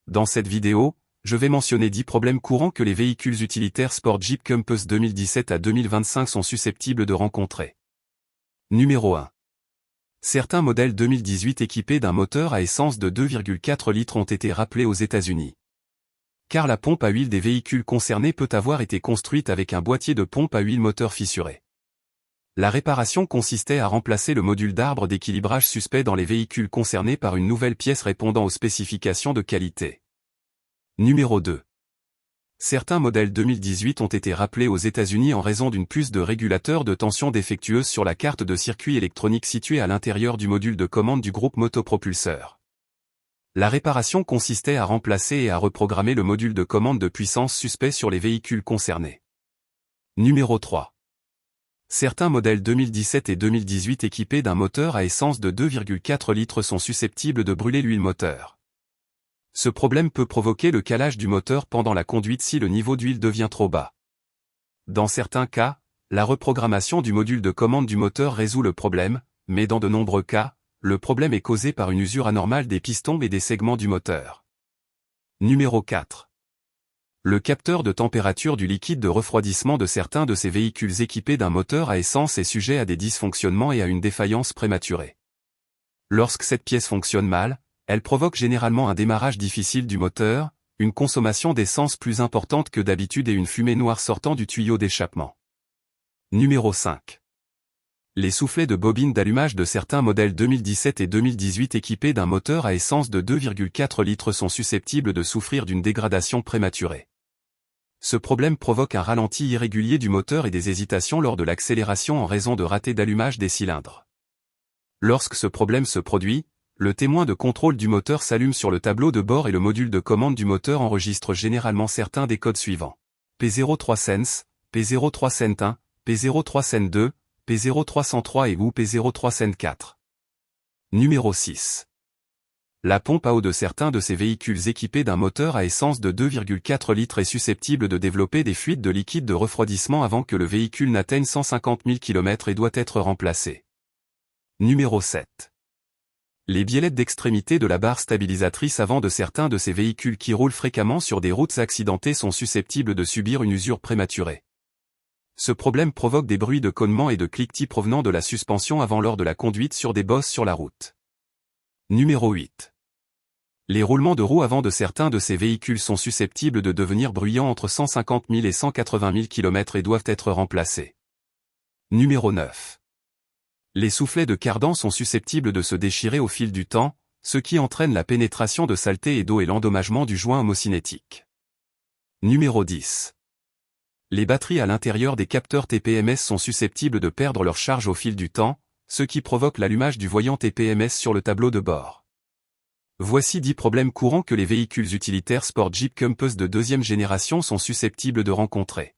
Dans cette vidéo, je vais mentionner 10 problèmes courants que les véhicules utilitaires Sport Jeep Compass 2017 à 2025 sont susceptibles de rencontrer. Numéro 1. Certains modèles 2018 équipés d'un moteur à essence de 2,4 litres ont été rappelés aux États-Unis. Car la pompe à huile des véhicules concernés peut avoir été construite avec un boîtier de pompe à huile moteur fissuré. La réparation consistait à remplacer le module d'arbre d'équilibrage suspect dans les véhicules concernés par une nouvelle pièce répondant aux spécifications de qualité. Numéro 2. Certains modèles 2018 ont été rappelés aux États-Unis en raison d'une puce de régulateur de tension défectueuse sur la carte de circuit électronique située à l'intérieur du module de commande du groupe motopropulseur. La réparation consistait à remplacer et à reprogrammer le module de commande de puissance suspect sur les véhicules concernés. Numéro 3. Certains modèles 2017 et 2018 équipés d'un moteur à essence de 2,4 litres sont susceptibles de brûler l'huile moteur. Ce problème peut provoquer le calage du moteur pendant la conduite si le niveau d'huile devient trop bas. Dans certains cas, la reprogrammation du module de commande du moteur résout le problème, mais dans de nombreux cas, le problème est causé par une usure anormale des pistons et des segments du moteur. Numéro 4. Le capteur de température du liquide de refroidissement de certains de ces véhicules équipés d'un moteur à essence est sujet à des dysfonctionnements et à une défaillance prématurée. Lorsque cette pièce fonctionne mal, elle provoque généralement un démarrage difficile du moteur, une consommation d'essence plus importante que d'habitude et une fumée noire sortant du tuyau d'échappement. Numéro 5. Les soufflets de bobine d'allumage de certains modèles 2017 et 2018 équipés d'un moteur à essence de 2,4 litres sont susceptibles de souffrir d'une dégradation prématurée. Ce problème provoque un ralenti irrégulier du moteur et des hésitations lors de l'accélération en raison de ratés d'allumage des cylindres. Lorsque ce problème se produit, le témoin de contrôle du moteur s'allume sur le tableau de bord et le module de commande du moteur enregistre généralement certains des codes suivants. P03 Sense, P03 Send 1, P03 Send 2, P03 103 et ou P03 Send 4. Numéro 6. La pompe à eau de certains de ces véhicules équipés d'un moteur à essence de 2,4 litres est susceptible de développer des fuites de liquide de refroidissement avant que le véhicule n'atteigne 150 000 km et doit être remplacé. Numéro 7. Les biellettes d'extrémité de la barre stabilisatrice avant de certains de ces véhicules qui roulent fréquemment sur des routes accidentées sont susceptibles de subir une usure prématurée. Ce problème provoque des bruits de connement et de cliquetis provenant de la suspension avant lors de la conduite sur des bosses sur la route. Numéro 8. Les roulements de roues avant de certains de ces véhicules sont susceptibles de devenir bruyants entre 150 000 et 180 000 km et doivent être remplacés. Numéro 9. Les soufflets de cardan sont susceptibles de se déchirer au fil du temps, ce qui entraîne la pénétration de saleté et d'eau et l'endommagement du joint homocinétique. Numéro 10. Les batteries à l'intérieur des capteurs TPMS sont susceptibles de perdre leur charge au fil du temps, ce qui provoque l'allumage du voyant TPMS sur le tableau de bord. Voici 10 problèmes courants que les véhicules utilitaires Sport Jeep Compass de deuxième génération sont susceptibles de rencontrer.